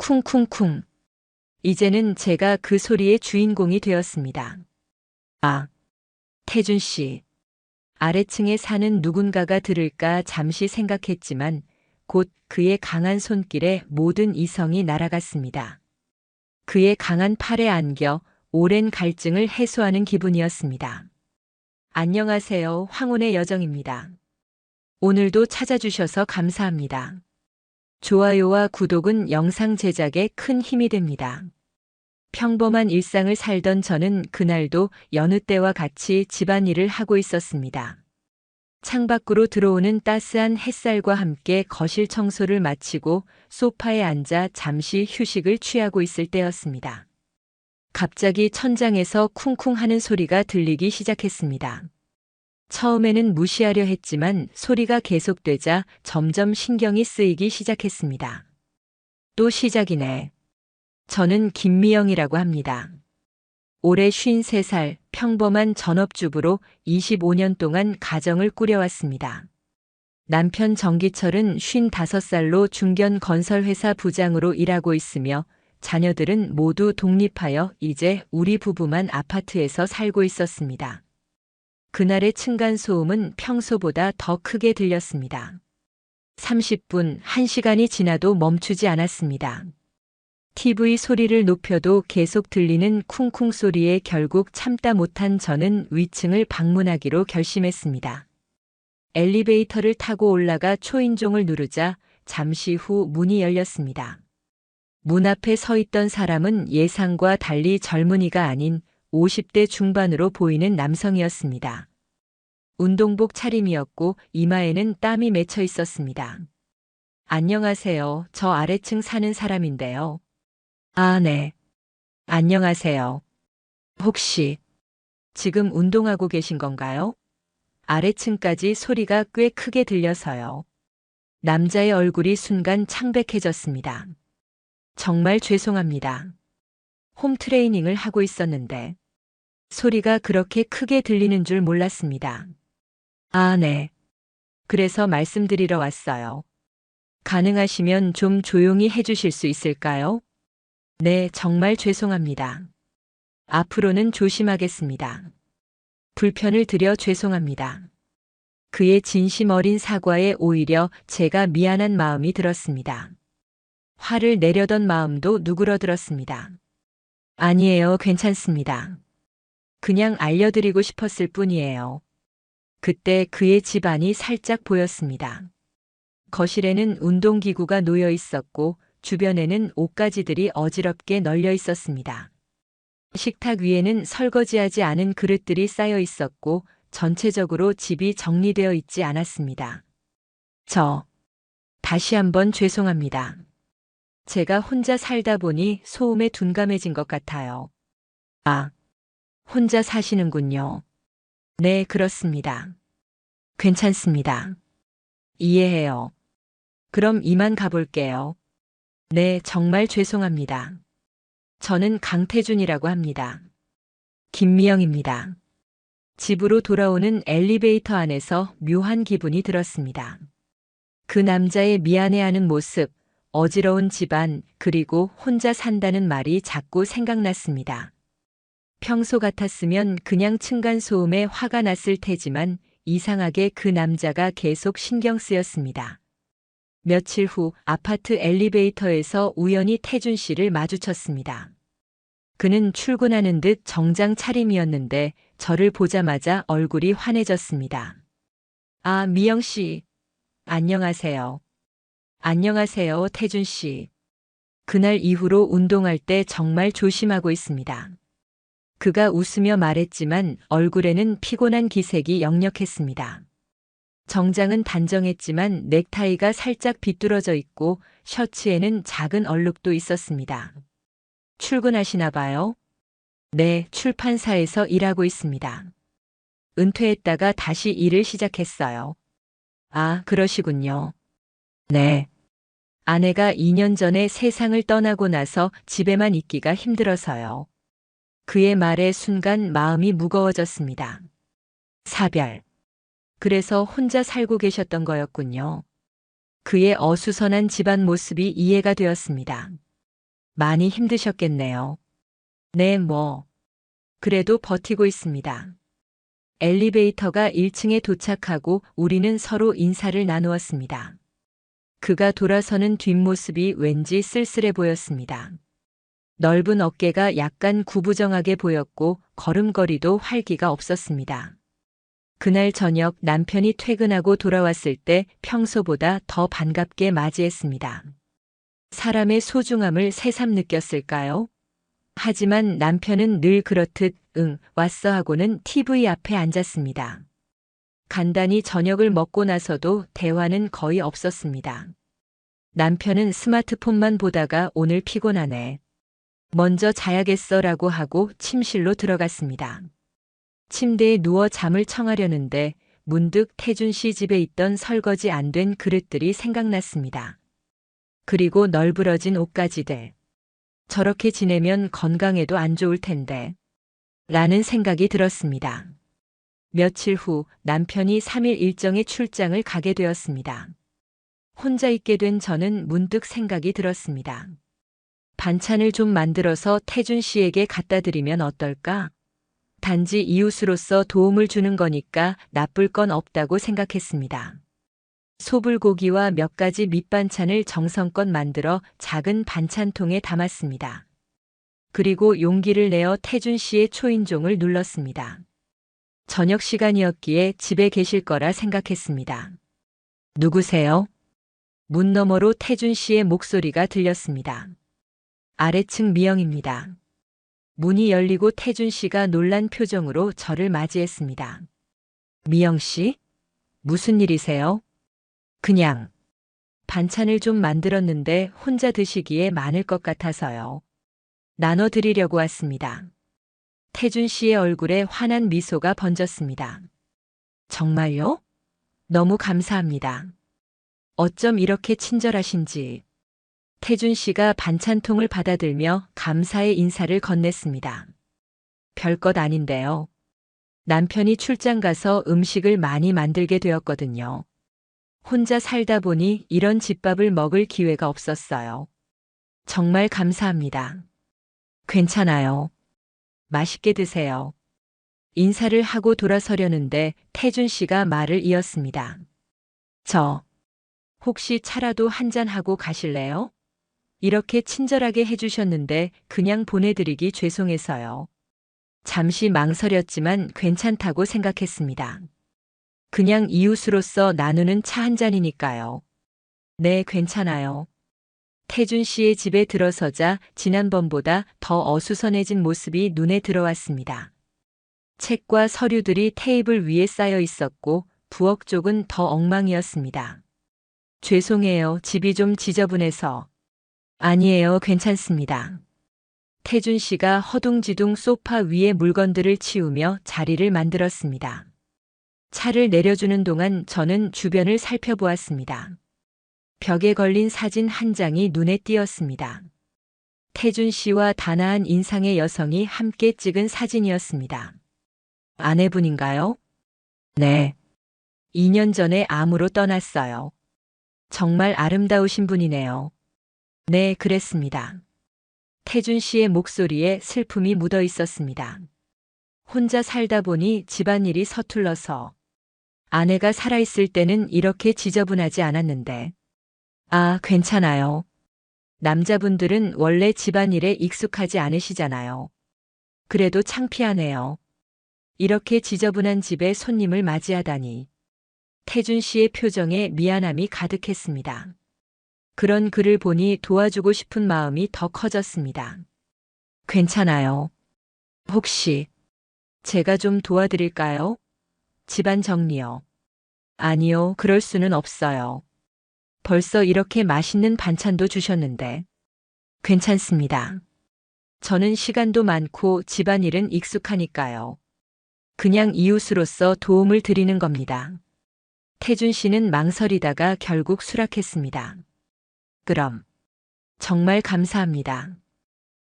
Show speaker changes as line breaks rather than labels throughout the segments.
쿵쿵쿵. 이제는 제가 그 소리의 주인공이 되었습니다. 아, 태준 씨. 아래층에 사는 누군가가 들을까 잠시 생각했지만 곧 그의 강한 손길에 모든 이성이 날아갔습니다. 그의 강한 팔에 안겨 오랜 갈증을 해소하는 기분이었습니다. 안녕하세요. 황혼의 여정입니다. 오늘도 찾아주셔서 감사합니다. 좋아요와 구독은 영상 제작에 큰 힘이 됩니다. 평범한 일상을 살던 저는 그날도 여느 때와 같이 집안일을 하고 있었습니다. 창밖으로 들어오는 따스한 햇살과 함께 거실 청소를 마치고 소파에 앉아 잠시 휴식을 취하고 있을 때였습니다. 갑자기 천장에서 쿵쿵 하는 소리가 들리기 시작했습니다. 처음에는 무시하려 했지만 소리가 계속되자 점점 신경이 쓰이기 시작했습니다. 또 시작이네. 저는 김미영이라고 합니다. 올해 53살 평범한 전업주부로 25년 동안 가정을 꾸려왔습니다. 남편 정기철은 55살로 중견 건설회사 부장으로 일하고 있으며 자녀들은 모두 독립하여 이제 우리 부부만 아파트에서 살고 있었습니다. 그날의 층간소음은 평소보다 더 크게 들렸습니다. 30분, 1시간이 지나도 멈추지 않았습니다. TV 소리를 높여도 계속 들리는 쿵쿵 소리에 결국 참다 못한 저는 위층을 방문하기로 결심했습니다. 엘리베이터를 타고 올라가 초인종을 누르자 잠시 후 문이 열렸습니다. 문 앞에 서 있던 사람은 예상과 달리 젊은이가 아닌 50대 중반으로 보이는 남성이었습니다. 운동복 차림이었고 이마에는 땀이 맺혀 있었습니다. 안녕하세요. 저 아래층 사는 사람인데요. 아, 네. 안녕하세요. 혹시 지금 운동하고 계신 건가요? 아래층까지 소리가 꽤 크게 들려서요. 남자의 얼굴이 순간 창백해졌습니다. 정말 죄송합니다. 홈 트레이닝을 하고 있었는데 소리가 그렇게 크게 들리는 줄 몰랐습니다. 아, 네. 그래서 말씀드리러 왔어요. 가능하시면 좀 조용히 해주실 수 있을까요? 네, 정말 죄송합니다. 앞으로는 조심하겠습니다. 불편을 드려 죄송합니다. 그의 진심 어린 사과에 오히려 제가 미안한 마음이 들었습니다. 화를 내려던 마음도 누그러들었습니다. 아니에요, 괜찮습니다. 그냥 알려드리고 싶었을 뿐이에요. 그때 그의 집안이 살짝 보였습니다. 거실에는 운동기구가 놓여 있었고 주변에는 옷가지들이 어지럽게 널려 있었습니다. 식탁 위에는 설거지하지 않은 그릇들이 쌓여 있었고 전체적으로 집이 정리되어 있지 않았습니다. 다시 한번 죄송합니다. 제가 혼자 살다 보니 소음에 둔감해진 것 같아요. 아, 혼자 사시는군요. 네, 그렇습니다. 괜찮습니다. 이해해요. 그럼 이만 가볼게요. 네, 정말 죄송합니다. 저는 강태준이라고 합니다. 김미영입니다. 집으로 돌아오는 엘리베이터 안에서 묘한 기분이 들었습니다. 그 남자의 미안해하는 모습, 어지러운 집안, 그리고 혼자 산다는 말이 자꾸 생각났습니다. 평소 같았으면 그냥 층간소음에 화가 났을 테지만 이상하게 그 남자가 계속 신경 쓰였습니다. 며칠 후 아파트 엘리베이터에서 우연히 태준 씨를 마주쳤습니다. 그는 출근하는 듯 정장 차림이었는데 저를 보자마자 얼굴이 환해졌습니다. 아, 미영 씨. 안녕하세요. 안녕하세요, 태준 씨. 그날 이후로 운동할 때 정말 조심하고 있습니다. 그가 웃으며 말했지만 얼굴에는 피곤한 기색이 역력했습니다. 정장은 단정했지만 넥타이가 살짝 비뚤어져 있고 셔츠에는 작은 얼룩도 있었습니다. 출근하시나 봐요? 네, 출판사에서 일하고 있습니다. 은퇴했다가 다시 일을 시작했어요. 아, 그러시군요. 네. 아내가 2년 전에 세상을 떠나고 나서 집에만 있기가 힘들어서요. 그의 말에 순간 마음이 무거워졌습니다. 사별. 그래서 혼자 살고 계셨던 거였군요. 그의 어수선한 집안 모습이 이해가 되었습니다. 많이 힘드셨겠네요. 네, 그래도 버티고 있습니다. 엘리베이터가 1층에 도착하고 우리는 서로 인사를 나누었습니다. 그가 돌아서는 뒷모습이 왠지 쓸쓸해 보였습니다. 넓은 어깨가 약간 구부정하게 보였고 걸음걸이도 활기가 없었습니다. 그날 저녁 남편이 퇴근하고 돌아왔을 때 평소보다 더 반갑게 맞이했습니다. 사람의 소중함을 새삼 느꼈을까요? 하지만 남편은 늘 그렇듯 응, 왔어 하고는 TV 앞에 앉았습니다. 간단히 저녁을 먹고 나서도 대화는 거의 없었습니다. 남편은 스마트폰만 보다가 오늘 피곤하네. 먼저 자야겠어 라고 하고 침실로 들어갔습니다. 침대에 누워 잠을 청하려는데 문득 태준 씨 집에 있던 설거지 안 된 그릇들이 생각났습니다. 그리고 널브러진 옷가지들. 저렇게 지내면 건강에도 안 좋을 텐데. 라는 생각이 들었습니다. 며칠 후 남편이 3일 일정의 출장을 가게 되었습니다. 혼자 있게 된 저는 문득 생각이 들었습니다. 반찬을 좀 만들어서 태준 씨에게 갖다 드리면 어떨까? 단지 이웃으로서 도움을 주는 거니까 나쁠 건 없다고 생각했습니다. 소불고기와 몇 가지 밑반찬을 정성껏 만들어 작은 반찬통에 담았습니다. 그리고 용기를 내어 태준 씨의 초인종을 눌렀습니다. 저녁 시간이었기에 집에 계실 거라 생각했습니다. 누구세요? 문 너머로 태준 씨의 목소리가 들렸습니다. 아래층 미영입니다. 문이 열리고 태준 씨가 놀란 표정으로 저를 맞이했습니다. 미영 씨? 무슨 일이세요? 그냥 반찬을 좀 만들었는데 혼자 드시기에 많을 것 같아서요. 나눠드리려고 왔습니다. 태준 씨의 얼굴에 환한 미소가 번졌습니다. 정말요? 너무 감사합니다. 어쩜 이렇게 친절하신지. 태준 씨가 반찬통을 받아들며 감사의 인사를 건넸습니다. 별것 아닌데요. 남편이 출장 가서 음식을 많이 만들게 되었거든요. 혼자 살다 보니 이런 집밥을 먹을 기회가 없었어요. 정말 감사합니다. 괜찮아요. 맛있게 드세요. 인사를 하고 돌아서려는데 태준 씨가 말을 이었습니다. 혹시 차라도 한잔 하고 가실래요? 이렇게 친절하게 해주셨는데 그냥 보내드리기 죄송해서요. 잠시 망설였지만 괜찮다고 생각했습니다. 그냥 이웃으로서 나누는 차 한 잔이니까요. 네, 괜찮아요. 태준 씨의 집에 들어서자 지난번보다 더 어수선해진 모습이 눈에 들어왔습니다. 책과 서류들이 테이블 위에 쌓여 있었고 부엌 쪽은 더 엉망이었습니다. 죄송해요. 집이 좀 지저분해서. 아니에요. 괜찮습니다. 태준 씨가 허둥지둥 소파 위에 물건들을 치우며 자리를 만들었습니다. 차를 내려주는 동안 저는 주변을 살펴보았습니다. 벽에 걸린 사진 한 장이 눈에 띄었습니다. 태준 씨와 단아한 인상의 여성이 함께 찍은 사진이었습니다. 아내분인가요? 네. 2년 전에 암으로 떠났어요. 정말 아름다우신 분이네요. 네, 그랬습니다. 태준 씨의 목소리에 슬픔이 묻어 있었습니다. 혼자 살다 보니 집안일이 서툴러서 아내가 살아있을 때는 이렇게 지저분하지 않았는데. 아, 괜찮아요. 남자분들은 원래 집안일에 익숙하지 않으시잖아요. 그래도 창피하네요. 이렇게 지저분한 집에 손님을 맞이하다니. 태준 씨의 표정에 미안함이 가득했습니다. 그런 그를 보니 도와주고 싶은 마음이 더 커졌습니다. 괜찮아요. 혹시 제가 좀 도와드릴까요? 집안 정리요. 아니요, 그럴 수는 없어요. 벌써 이렇게 맛있는 반찬도 주셨는데. 괜찮습니다. 저는 시간도 많고 집안일은 익숙하니까요. 그냥 이웃으로서 도움을 드리는 겁니다. 태준 씨는 망설이다가 결국 수락했습니다. 그럼. 정말 감사합니다.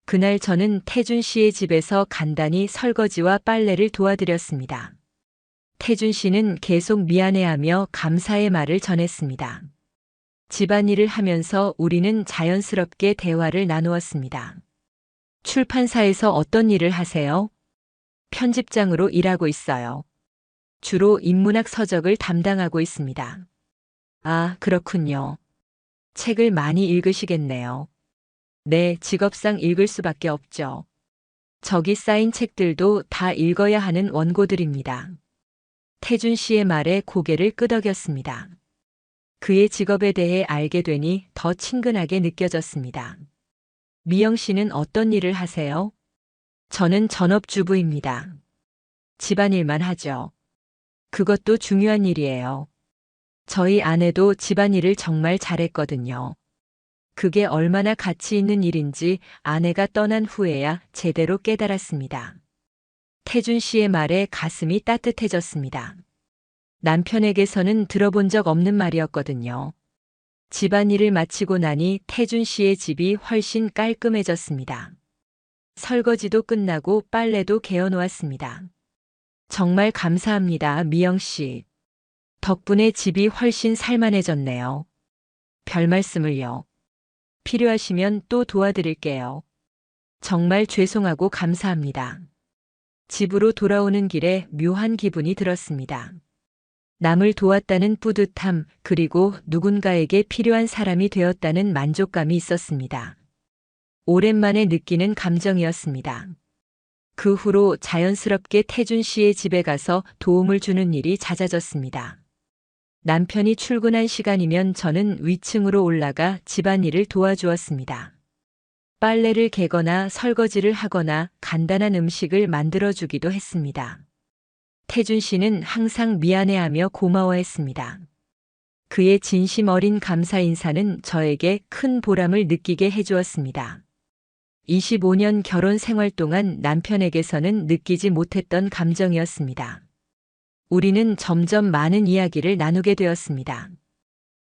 그날 저는 태준 씨의 집에서 간단히 설거지와 빨래를 도와드렸습니다. 태준 씨는 계속 미안해하며 감사의 말을 전했습니다. 집안일을 하면서 우리는 자연스럽게 대화를 나누었습니다. 출판사에서 어떤 일을 하세요? 편집장으로 일하고 있어요. 주로 인문학 서적을 담당하고 있습니다. 아, 그렇군요. 책을 많이 읽으시겠네요. 네, 직업상 읽을 수밖에 없죠. 저기 쌓인 책들도 다 읽어야 하는 원고들입니다. 태준 씨의 말에 고개를 끄덕였습니다. 그의 직업에 대해 알게 되니 더 친근하게 느껴졌습니다. 미영 씨는 어떤 일을 하세요? 저는 전업주부입니다. 집안일만 하죠. 그것도 중요한 일이에요. 저희 아내도 집안일을 정말 잘했거든요. 그게 얼마나 가치 있는 일인지 아내가 떠난 후에야 제대로 깨달았습니다. 태준 씨의 말에 가슴이 따뜻해졌습니다. 남편에게서는 들어본 적 없는 말이었거든요. 집안일을 마치고 나니 태준 씨의 집이 훨씬 깔끔해졌습니다. 설거지도 끝나고 빨래도 개어놓았습니다. 정말 감사합니다, 미영 씨. 덕분에 집이 훨씬 살만해졌네요. 별 말씀을요. 필요하시면 또 도와드릴게요. 정말 죄송하고 감사합니다. 집으로 돌아오는 길에 묘한 기분이 들었습니다. 남을 도왔다는 뿌듯함, 그리고 누군가에게 필요한 사람이 되었다는 만족감이 있었습니다. 오랜만에 느끼는 감정이었습니다. 그 후로 자연스럽게 태준 씨의 집에 가서 도움을 주는 일이 잦아졌습니다. 남편이 출근한 시간이면 저는 위층으로 올라가 집안일을 도와주었습니다. 빨래를 개거나 설거지를 하거나 간단한 음식을 만들어주기도 했습니다. 태준 씨는 항상 미안해하며 고마워했습니다. 그의 진심 어린 감사 인사는 저에게 큰 보람을 느끼게 해주었습니다. 25년 결혼 생활 동안 남편에게서는 느끼지 못했던 감정이었습니다. 우리는 점점 많은 이야기를 나누게 되었습니다.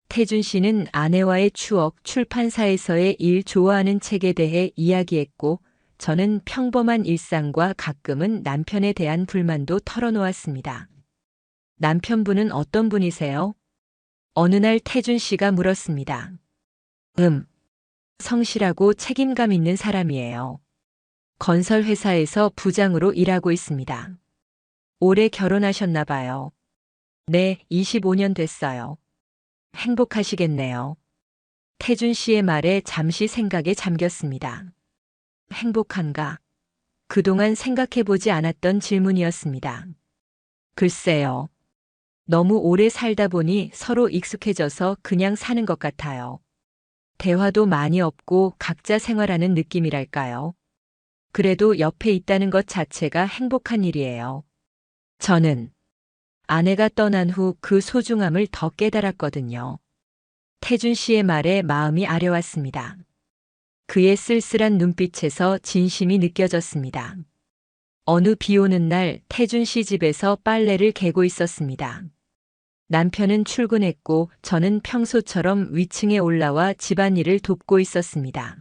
태준 씨는 아내와의 추억, 출판사에서의 일, 좋아하는 책에 대해 이야기했고, 저는 평범한 일상과 가끔은 남편에 대한 불만도 털어놓았습니다. 남편분은 어떤 분이세요? 어느 날 태준 씨가 물었습니다. 성실하고 책임감 있는 사람이에요. 건설회사에서 부장으로 일하고 있습니다. 올해 결혼하셨나 봐요. 네, 25년 됐어요. 행복하시겠네요. 태준 씨의 말에 잠시 생각에 잠겼습니다. 행복한가? 그동안 생각해보지 않았던 질문이었습니다. 글쎄요. 너무 오래 살다 보니 서로 익숙해져서 그냥 사는 것 같아요. 대화도 많이 없고 각자 생활하는 느낌이랄까요. 그래도 옆에 있다는 것 자체가 행복한 일이에요. 저는 아내가 떠난 후 그 소중함을 더 깨달았거든요. 태준 씨의 말에 마음이 아려왔습니다. 그의 쓸쓸한 눈빛에서 진심이 느껴졌습니다. 어느 비 오는 날 태준 씨 집에서 빨래를 개고 있었습니다. 남편은 출근했고 저는 평소처럼 위층에 올라와 집안일을 돕고 있었습니다.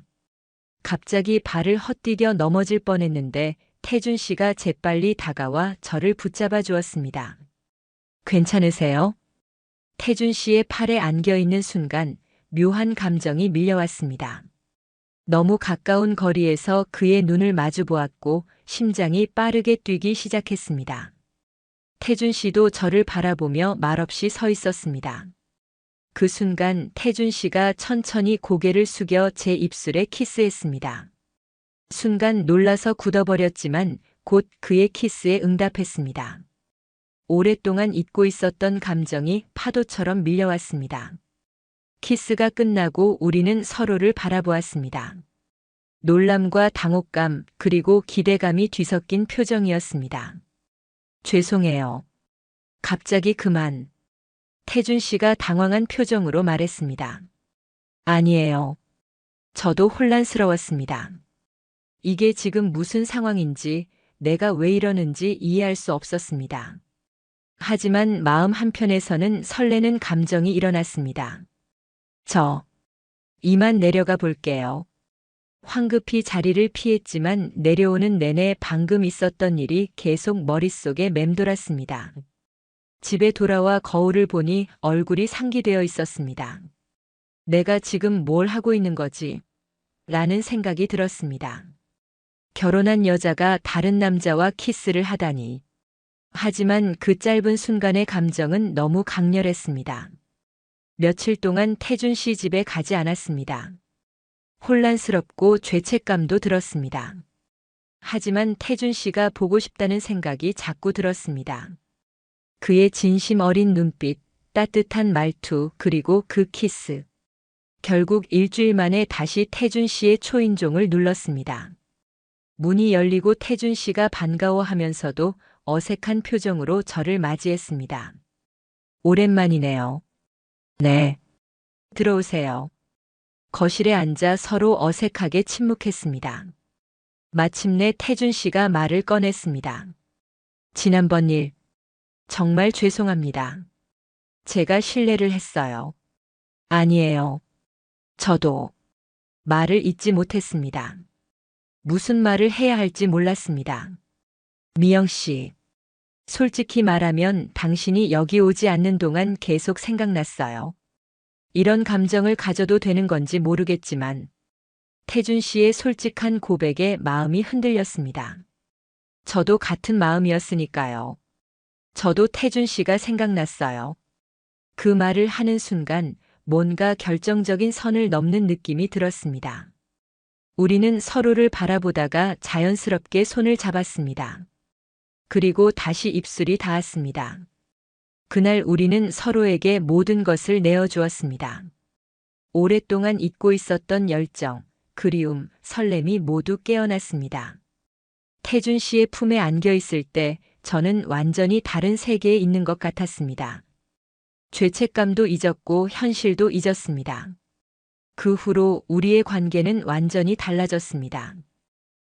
갑자기 발을 헛디뎌 넘어질 뻔했는데 태준 씨가 재빨리 다가와 저를 붙잡아 주었습니다. 괜찮으세요? 태준 씨의 팔에 안겨 있는 순간 묘한 감정이 밀려왔습니다. 너무 가까운 거리에서 그의 눈을 마주 보았고 심장이 빠르게 뛰기 시작했습니다. 태준 씨도 저를 바라보며 말없이 서 있었습니다. 그 순간 태준 씨가 천천히 고개를 숙여 제 입술에 키스했습니다. 순간 놀라서 굳어버렸지만 곧 그의 키스에 응답했습니다. 오랫동안 잊고 있었던 감정이 파도처럼 밀려왔습니다. 키스가 끝나고 우리는 서로를 바라보았습니다. 놀람과 당혹감 그리고 기대감이 뒤섞인 표정이었습니다. 죄송해요. 갑자기 그만. 태준 씨가 당황한 표정으로 말했습니다. 아니에요. 저도 혼란스러웠습니다. 이게 지금 무슨 상황인지, 내가 왜 이러는지 이해할 수 없었습니다. 하지만 마음 한편에서는 설레는 감정이 일어났습니다. 이만 내려가 볼게요. 황급히 자리를 피했지만 내려오는 내내 방금 있었던 일이 계속 머릿속에 맴돌았습니다. 집에 돌아와 거울을 보니 얼굴이 상기되어 있었습니다. 내가 지금 뭘 하고 있는 거지? 라는 생각이 들었습니다. 결혼한 여자가 다른 남자와 키스를 하다니. 하지만 그 짧은 순간의 감정은 너무 강렬했습니다. 며칠 동안 태준 씨 집에 가지 않았습니다. 혼란스럽고 죄책감도 들었습니다. 하지만 태준 씨가 보고 싶다는 생각이 자꾸 들었습니다. 그의 진심 어린 눈빛, 따뜻한 말투, 그리고 그 키스. 결국 일주일 만에 다시 태준 씨의 초인종을 눌렀습니다. 문이 열리고 태준 씨가 반가워하면서도 어색한 표정으로 저를 맞이했습니다. 오랜만이네요. 네. 들어오세요. 거실에 앉아 서로 어색하게 침묵했습니다. 마침내 태준 씨가 말을 꺼냈습니다. 지난번 일, 정말 죄송합니다. 제가 실례를 했어요. 아니에요. 저도 말을 잇지 못했습니다. 무슨 말을 해야 할지 몰랐습니다. 미영 씨, 솔직히 말하면 당신이 여기 오지 않는 동안 계속 생각났어요. 이런 감정을 가져도 되는 건지 모르겠지만 태준 씨의 솔직한 고백에 마음이 흔들렸습니다. 저도 같은 마음이었으니까요. 저도 태준 씨가 생각났어요. 그 말을 하는 순간 뭔가 결정적인 선을 넘는 느낌이 들었습니다. 우리는 서로를 바라보다가 자연스럽게 손을 잡았습니다. 그리고 다시 입술이 닿았습니다. 그날 우리는 서로에게 모든 것을 내어주었습니다. 오랫동안 잊고 있었던 열정, 그리움, 설렘이 모두 깨어났습니다. 태준 씨의 품에 안겨 있을 때 저는 완전히 다른 세계에 있는 것 같았습니다. 죄책감도 잊었고 현실도 잊었습니다. 그 후로 우리의 관계는 완전히 달라졌습니다.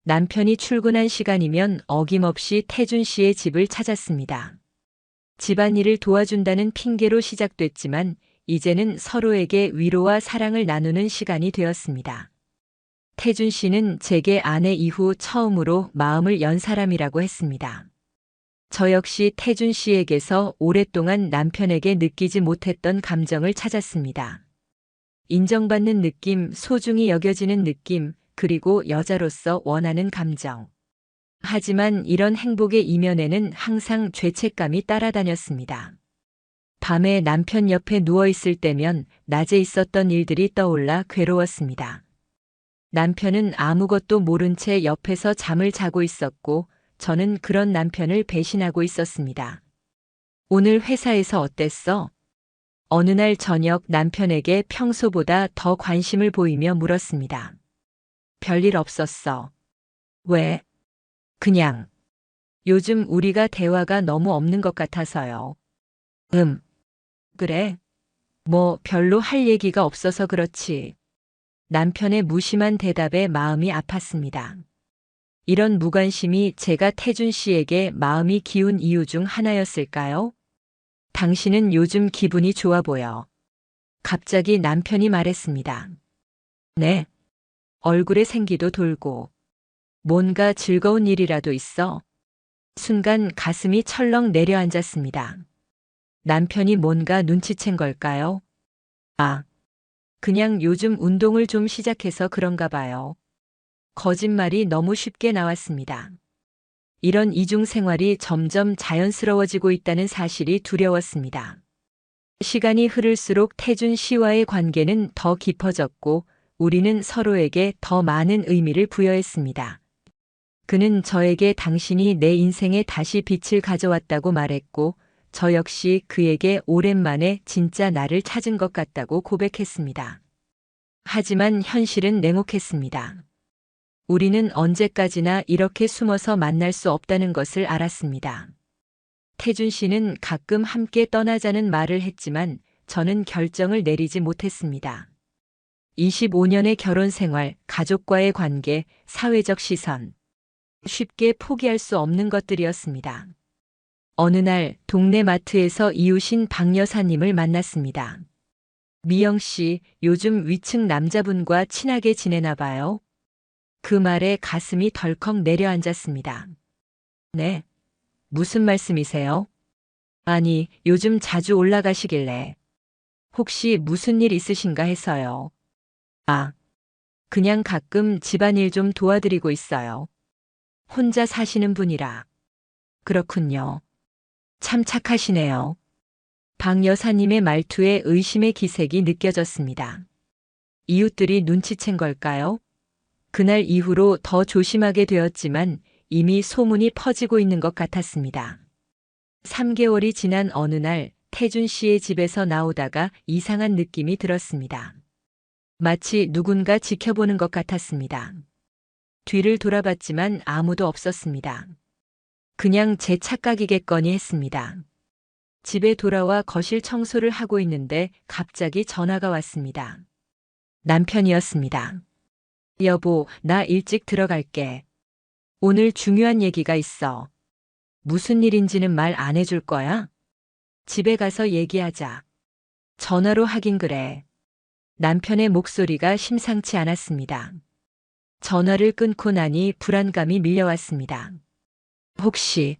남편이 출근한 시간이면 어김없이 태준 씨의 집을 찾았습니다. 집안일을 도와준다는 핑계로 시작됐지만 이제는 서로에게 위로와 사랑을 나누는 시간이 되었습니다. 태준 씨는 제게 아내 이후 처음으로 마음을 연 사람이라고 했습니다. 저 역시 태준 씨에게서 오랫동안 남편에게 느끼지 못했던 감정을 찾았습니다. 인정받는 느낌, 소중히 여겨지는 느낌, 그리고 여자로서 원하는 감정. 하지만 이런 행복의 이면에는 항상 죄책감이 따라다녔습니다. 밤에 남편 옆에 누워 있을 때면 낮에 있었던 일들이 떠올라 괴로웠습니다. 남편은 아무것도 모른 채 옆에서 잠을 자고 있었고 저는 그런 남편을 배신하고 있었습니다. 오늘 회사에서 어땠어? 어느 날 저녁 남편에게 평소보다 더 관심을 보이며 물었습니다. 별일 없었어. 왜? 그냥. 요즘 우리가 대화가 너무 없는 것 같아서요. 그래? 뭐 별로 할 얘기가 없어서 그렇지. 남편의 무심한 대답에 마음이 아팠습니다. 이런 무관심이 제가 태준 씨에게 마음이 기운 이유 중 하나였을까요? 당신은 요즘 기분이 좋아 보여. 갑자기 남편이 말했습니다. 네. 얼굴에 생기도 돌고. 뭔가 즐거운 일이라도 있어? 순간 가슴이 철렁 내려앉았습니다. 남편이 뭔가 눈치챈 걸까요? 아, 그냥 요즘 운동을 좀 시작해서 그런가 봐요. 거짓말이 너무 쉽게 나왔습니다. 이런 이중 생활이 점점 자연스러워지고 있다는 사실이 두려웠습니다. 시간이 흐를수록 태준 씨와의 관계는 더 깊어졌고 우리는 서로에게 더 많은 의미를 부여했습니다. 그는 저에게 당신이 내 인생에 다시 빛을 가져왔다고 말했고 저 역시 그에게 오랜만에 진짜 나를 찾은 것 같다고 고백했습니다. 하지만 현실은 냉혹했습니다. 우리는 언제까지나 이렇게 숨어서 만날 수 없다는 것을 알았습니다. 태준 씨는 가끔 함께 떠나자는 말을 했지만 저는 결정을 내리지 못했습니다. 25년의 결혼 생활, 가족과의 관계, 사회적 시선. 쉽게 포기할 수 없는 것들이었습니다. 어느 날 동네 마트에서 이웃인 박 여사님을 만났습니다. 미영 씨, 요즘 위층 남자분과 친하게 지내나 봐요. 그 말에 가슴이 덜컥 내려앉았습니다. 네. 무슨 말씀이세요? 아니, 요즘 자주 올라가시길래. 혹시 무슨 일 있으신가 해서요. 아, 그냥 가끔 집안일 좀 도와드리고 있어요. 혼자 사시는 분이라. 그렇군요. 참 착하시네요. 박 여사님의 말투에 의심의 기색이 느껴졌습니다. 이웃들이 눈치챈 걸까요? 그날 이후로 더 조심하게 되었지만 이미 소문이 퍼지고 있는 것 같았습니다. 3개월이 지난 어느 날 태준 씨의 집에서 나오다가 이상한 느낌이 들었습니다. 마치 누군가 지켜보는 것 같았습니다. 뒤를 돌아봤지만 아무도 없었습니다. 그냥 제 착각이겠거니 했습니다. 집에 돌아와 거실 청소를 하고 있는데 갑자기 전화가 왔습니다. 남편이었습니다. 여보, 나 일찍 들어갈게. 오늘 중요한 얘기가 있어. 무슨 일인지는 말 안 해줄 거야? 집에 가서 얘기하자. 전화로 하긴 그래. 남편의 목소리가 심상치 않았습니다. 전화를 끊고 나니 불안감이 밀려왔습니다. 혹시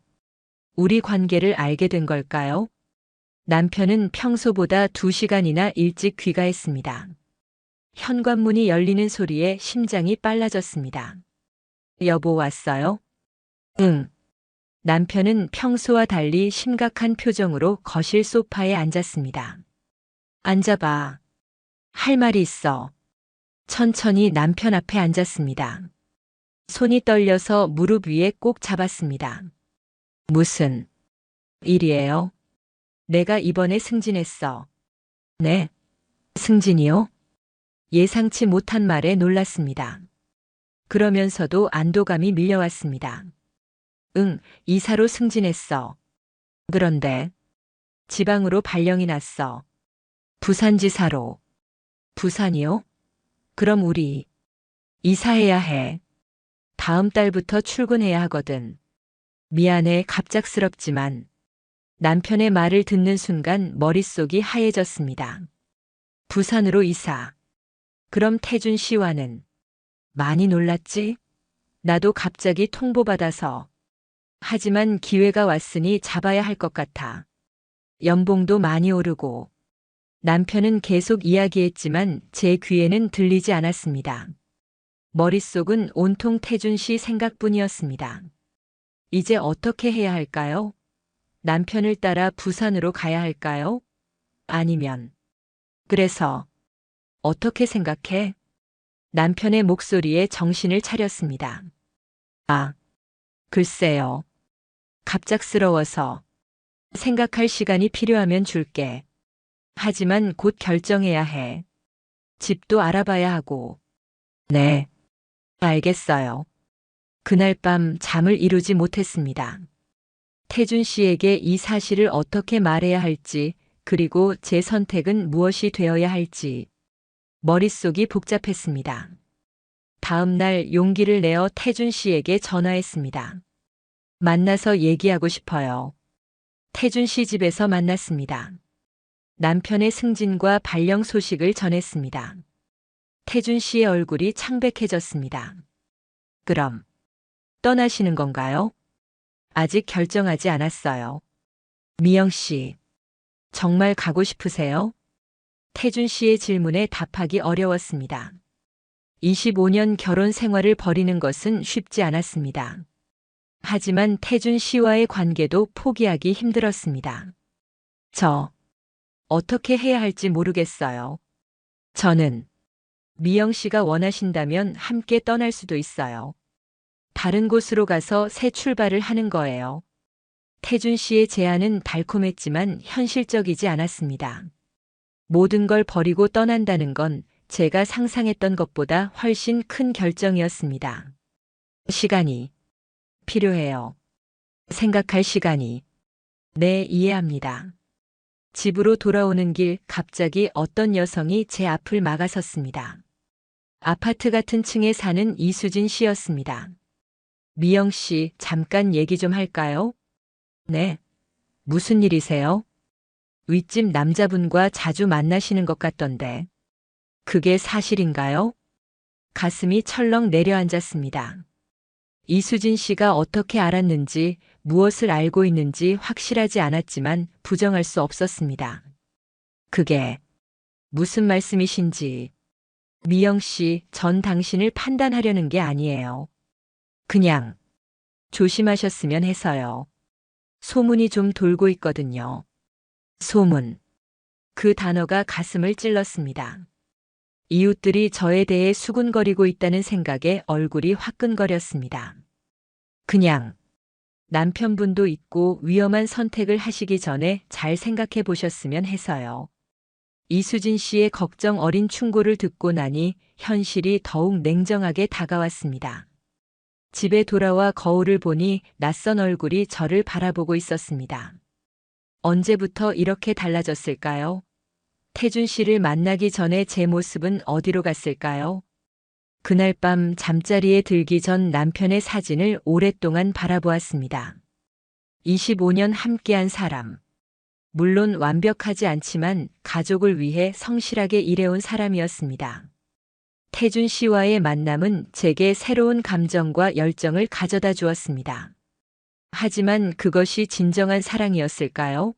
우리 관계를 알게 된 걸까요? 남편은 평소보다 2시간이나 일찍 귀가했습니다. 현관문이 열리는 소리에 심장이 빨라졌습니다. 여보 왔어요? 응. 남편은 평소와 달리 심각한 표정으로 거실 소파에 앉았습니다. 앉아봐. 할 말이 있어. 천천히 남편 앞에 앉았습니다. 손이 떨려서 무릎 위에 꼭 잡았습니다. 무슨 일이에요? 내가 이번에 승진했어. 네? 승진이요? 예상치 못한 말에 놀랐습니다. 그러면서도 안도감이 밀려왔습니다. 응, 이사로 승진했어. 그런데 지방으로 발령이 났어. 부산지사로. 부산이요? 그럼 우리 이사해야 해. 다음 달부터 출근해야 하거든. 미안해, 갑작스럽지만. 남편의 말을 듣는 순간 머릿속이 하얘졌습니다. 부산으로 이사. 그럼 태준 씨와는? 많이 놀랐지? 나도 갑자기 통보받아서. 하지만 기회가 왔으니 잡아야 할 것 같아. 연봉도 많이 오르고. 남편은 계속 이야기했지만 제 귀에는 들리지 않았습니다. 머릿속은 온통 태준 씨 생각뿐이었습니다. 이제 어떻게 해야 할까요? 남편을 따라 부산으로 가야 할까요? 아니면. 그래서 어떻게 생각해? 남편의 목소리에 정신을 차렸습니다. 아, 글쎄요. 갑작스러워서. 생각할 시간이 필요하면 줄게. 하지만 곧 결정해야 해. 집도 알아봐야 하고. 네, 알겠어요. 그날 밤 잠을 이루지 못했습니다. 태준 씨에게 이 사실을 어떻게 말해야 할지, 그리고 제 선택은 무엇이 되어야 할지. 머릿속이 복잡했습니다. 다음 날 용기를 내어 태준 씨에게 전화했습니다. 만나서 얘기하고 싶어요. 태준 씨 집에서 만났습니다. 남편의 승진과 발령 소식을 전했습니다. 태준 씨의 얼굴이 창백해졌습니다. 그럼 떠나시는 건가요? 아직 결정하지 않았어요. 미영 씨, 정말 가고 싶으세요? 태준 씨의 질문에 답하기 어려웠습니다. 25년 결혼 생활을 벌이는 것은 쉽지 않았습니다. 하지만 태준 씨와의 관계도 포기하기 힘들었습니다. 어떻게 해야 할지 모르겠어요. 저는 미영 씨가 원하신다면 함께 떠날 수도 있어요. 다른 곳으로 가서 새 출발을 하는 거예요. 태준 씨의 제안은 달콤했지만 현실적이지 않았습니다. 모든 걸 버리고 떠난다는 건 제가 상상했던 것보다 훨씬 큰 결정이었습니다. 시간이 필요해요. 생각할 시간이. 네, 이해합니다. 집으로 돌아오는 길 갑자기 어떤 여성이 제 앞을 막아섰습니다. 아파트 같은 층에 사는 이수진 씨였습니다. 미영 씨, 잠깐 얘기 좀 할까요? 네. 무슨 일이세요? 윗집 남자분과 자주 만나시는 것 같던데. 그게 사실인가요? 가슴이 철렁 내려앉았습니다. 이수진 씨가 어떻게 알았는지, 무엇을 알고 있는지 확실하지 않았지만 부정할 수 없었습니다. 그게 무슨 말씀이신지. 미영 씨, 전 당신을 판단하려는 게 아니에요. 그냥 조심하셨으면 해서요. 소문이 좀 돌고 있거든요. 소문. 그 단어가 가슴을 찔렀습니다. 이웃들이 저에 대해 수군거리고 있다는 생각에 얼굴이 화끈거렸습니다. 그냥 남편분도 있고 위험한 선택을 하시기 전에 잘 생각해 보셨으면 해서요. 이수진 씨의 걱정 어린 충고를 듣고 나니 현실이 더욱 냉정하게 다가왔습니다. 집에 돌아와 거울을 보니 낯선 얼굴이 저를 바라보고 있었습니다. 언제부터 이렇게 달라졌을까요? 태준 씨를 만나기 전에 제 모습은 어디로 갔을까요? 그날 밤 잠자리에 들기 전 남편의 사진을 오랫동안 바라보았습니다. 25년 함께한 사람. 물론 완벽하지 않지만 가족을 위해 성실하게 일해온 사람이었습니다. 태준 씨와의 만남은 제게 새로운 감정과 열정을 가져다 주었습니다. 하지만 그것이 진정한 사랑이었을까요?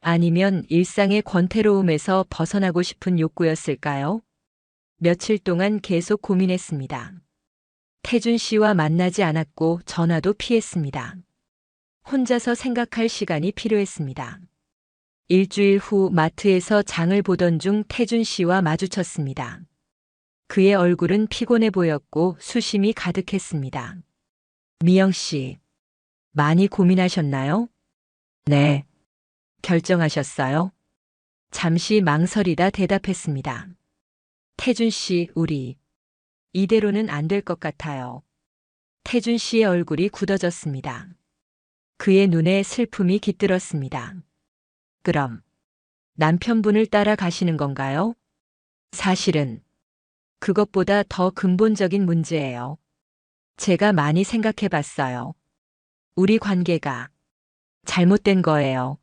아니면 일상의 권태로움에서 벗어나고 싶은 욕구였을까요? 며칠 동안 계속 고민했습니다. 태준 씨와 만나지 않았고 전화도 피했습니다. 혼자서 생각할 시간이 필요했습니다. 일주일 후 마트에서 장을 보던 중 태준 씨와 마주쳤습니다. 그의 얼굴은 피곤해 보였고 수심이 가득했습니다. 미영 씨, 많이 고민하셨나요? 네. 결정하셨어요? 잠시 망설이다 대답했습니다. 태준 씨, 우리 이대로는 안 될 것 같아요. 태준 씨의 얼굴이 굳어졌습니다. 그의 눈에 슬픔이 깃들었습니다. 그럼 남편분을 따라 가시는 건가요? 사실은 그것보다 더 근본적인 문제예요. 제가 많이 생각해 봤어요. 우리 관계가 잘못된 거예요.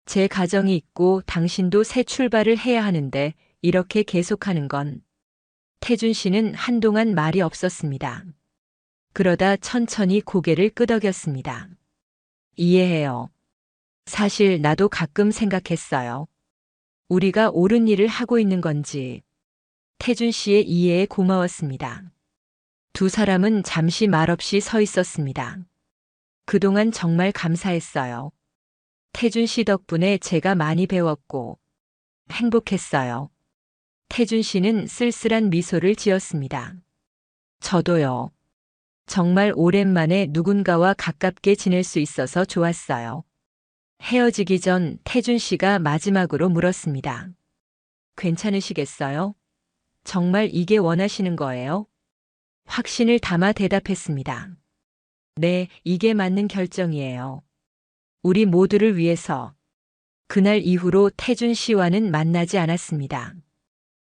제 가정이 있고 당신도 새 출발을 해야 하는데 이렇게 계속하는 건. 태준 씨는 한동안 말이 없었습니다. 그러다 천천히 고개를 끄덕였습니다. 이해해요. 사실 나도 가끔 생각했어요. 우리가 옳은 일을 하고 있는 건지. 태준 씨의 이해에 고마웠습니다. 두 사람은 잠시 말없이 서 있었습니다. 그동안 정말 감사했어요. 태준 씨 덕분에 제가 많이 배웠고 행복했어요. 태준 씨는 쓸쓸한 미소를 지었습니다. 저도요. 정말 오랜만에 누군가와 가깝게 지낼 수 있어서 좋았어요. 헤어지기 전 태준 씨가 마지막으로 물었습니다. 괜찮으시겠어요? 정말 이게 원하시는 거예요? 확신을 담아 대답했습니다. 네, 이게 맞는 결정이에요. 우리 모두를 위해서. 그날 이후로 태준 씨와는 만나지 않았습니다.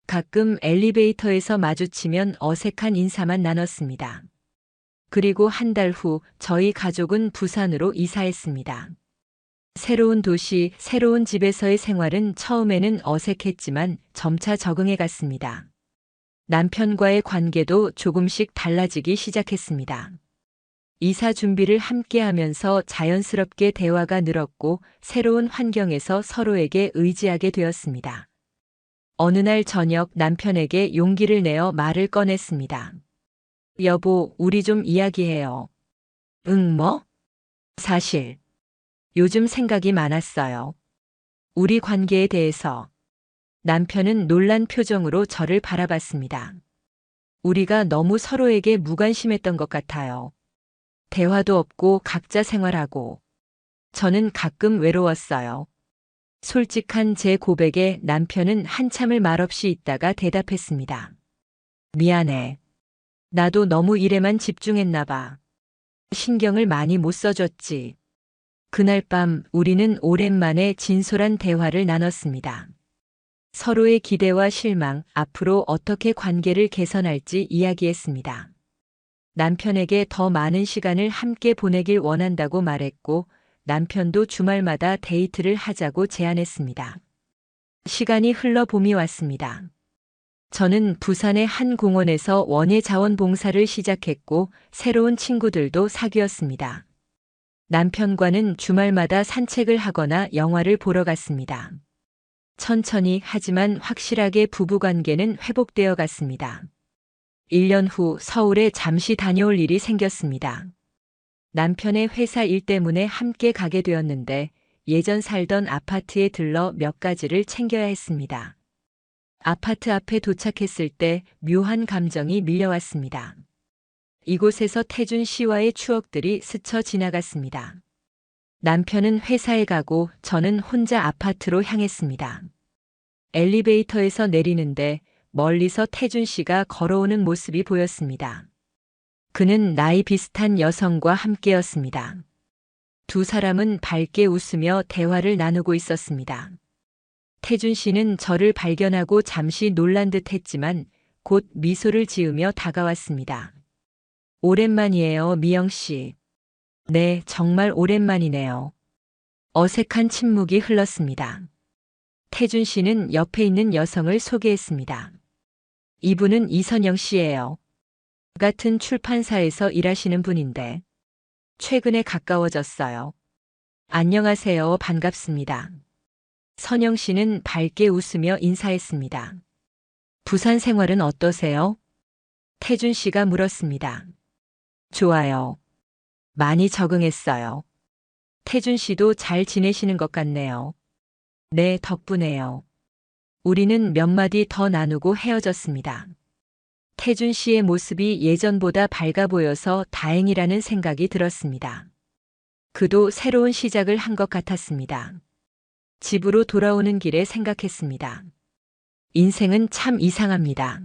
가끔 엘리베이터에서 마주치면 어색한 인사만 나눴습니다. 그리고 한 달 후 저희 가족은 부산으로 이사했습니다. 새로운 도시, 새로운 집에서의 생활은 처음에는 어색했지만 점차 적응해 갔습니다. 남편과의 관계도 조금씩 달라지기 시작했습니다. 이사 준비를 함께 하면서 자연스럽게 대화가 늘었고 새로운 환경에서 서로에게 의지하게 되었습니다. 어느 날 저녁 남편에게 용기를 내어 말을 꺼냈습니다. 여보, 우리 좀 이야기해요. 응, 뭐? 사실 요즘 생각이 많았어요. 우리 관계에 대해서. 남편은 놀란 표정으로 저를 바라봤습니다. 우리가 너무 서로에게 무관심했던 것 같아요. 대화도 없고 각자 생활하고. 저는 가끔 외로웠어요. 솔직한 제 고백에 남편은 한참을 말없이 있다가 대답했습니다. 미안해. 나도 너무 일에만 집중했나 봐. 신경을 많이 못 써줬지. 그날 밤 우리는 오랜만에 진솔한 대화를 나눴습니다. 서로의 기대와 실망, 앞으로 어떻게 관계를 개선할지 이야기했습니다. 남편에게 더 많은 시간을 함께 보내길 원한다고 말했고, 남편도 주말마다 데이트를 하자고 제안했습니다. 시간이 흘러 봄이 왔습니다. 저는 부산의 한 공원에서 원예 자원봉사를 시작했고, 새로운 친구들도 사귀었습니다. 남편과는 주말마다 산책을 하거나 영화를 보러 갔습니다. 천천히 하지만 확실하게 부부관계는 회복되어 갔습니다. 1년 후 서울에 잠시 다녀올 일이 생겼습니다. 남편의 회사 일 때문에 함께 가게 되었는데 예전 살던 아파트에 들러 몇 가지를 챙겨야 했습니다. 아파트 앞에 도착했을 때 묘한 감정이 밀려왔습니다. 이곳에서 태준 씨와의 추억들이 스쳐 지나갔습니다. 남편은 회사에 가고 저는 혼자 아파트로 향했습니다. 엘리베이터에서 내리는데 멀리서 태준 씨가 걸어오는 모습이 보였습니다. 그는 나이 비슷한 여성과 함께였습니다. 두 사람은 밝게 웃으며 대화를 나누고 있었습니다. 태준 씨는 저를 발견하고 잠시 놀란 듯 했지만 곧 미소를 지으며 다가왔습니다. 오랜만이에요, 미영 씨. 네, 정말 오랜만이네요. 어색한 침묵이 흘렀습니다. 태준 씨는 옆에 있는 여성을 소개했습니다. 이분은 이선영 씨예요. 같은 출판사에서 일하시는 분인데 최근에 가까워졌어요. 안녕하세요, 반갑습니다. 선영 씨는 밝게 웃으며 인사했습니다. 부산 생활은 어떠세요? 태준 씨가 물었습니다. 좋아요. 많이 적응했어요. 태준 씨도 잘 지내시는 것 같네요. 네, 덕분에요. 우리는 몇 마디 더 나누고 헤어졌습니다. 태준 씨의 모습이 예전보다 밝아 보여서 다행이라는 생각이 들었습니다. 그도 새로운 시작을 한 것 같았습니다. 집으로 돌아오는 길에 생각했습니다. 인생은 참 이상합니다.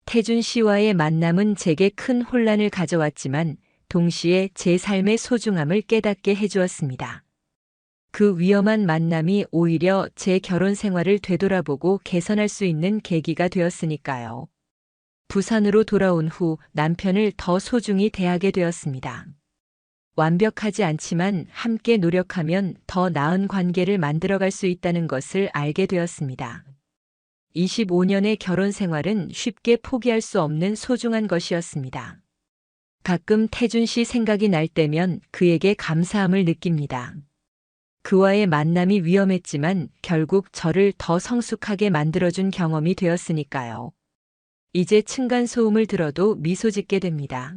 태준 씨와의 만남은 제게 큰 혼란을 가져왔지만 동시에 제 삶의 소중함을 깨닫게 해주었습니다. 그 위험한 만남이 오히려 제 결혼 생활을 되돌아보고 개선할 수 있는 계기가 되었으니까요. 부산으로 돌아온 후 남편을 더 소중히 대하게 되었습니다. 완벽하지 않지만 함께 노력하면 더 나은 관계를 만들어갈 수 있다는 것을 알게 되었습니다. 25년의 결혼 생활은 쉽게 포기할 수 없는 소중한 것이었습니다. 가끔 태준 씨 생각이 날 때면 그에게 감사함을 느낍니다. 그와의 만남이 위험했지만 결국 저를 더 성숙하게 만들어준 경험이 되었으니까요. 이제 층간소음을 들어도 미소 짓게 됩니다.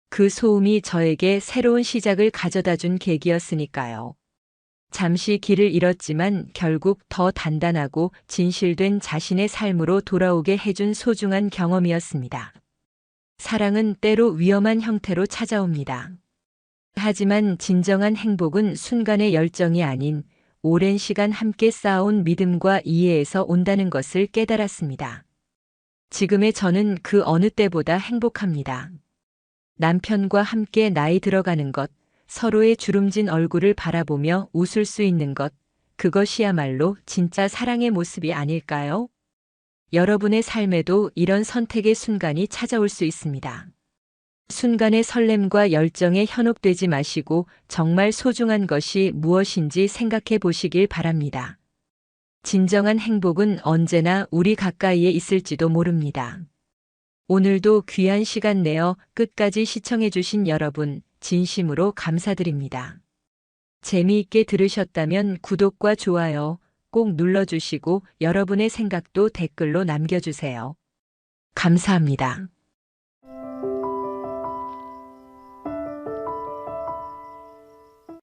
그 소음이 저에게 새로운 시작을 가져다 준 계기였으니까요. 잠시 길을 잃었지만 결국 더 단단하고 진실된 자신의 삶으로 돌아오게 해준 소중한 경험이었습니다. 사랑은 때로 위험한 형태로 찾아옵니다. 하지만 진정한 행복은 순간의 열정이 아닌 오랜 시간 함께 쌓아온 믿음과 이해에서 온다는 것을 깨달았습니다. 지금의 저는 그 어느 때보다 행복합니다. 남편과 함께 나이 들어가는 것, 서로의 주름진 얼굴을 바라보며 웃을 수 있는 것, 그것이야말로 진짜 사랑의 모습이 아닐까요? 여러분의 삶에도 이런 선택의 순간이 찾아올 수 있습니다. 순간의 설렘과 열정에 현혹되지 마시고 정말 소중한 것이 무엇인지 생각해 보시길 바랍니다. 진정한 행복은 언제나 우리 가까이에 있을지도 모릅니다. 오늘도 귀한 시간 내어 끝까지 시청해 주신 여러분, 진심으로 감사드립니다. 재미있게 들으셨다면 구독과 좋아요 꼭 눌러주시고 여러분의 생각도 댓글로 남겨주세요. 감사합니다.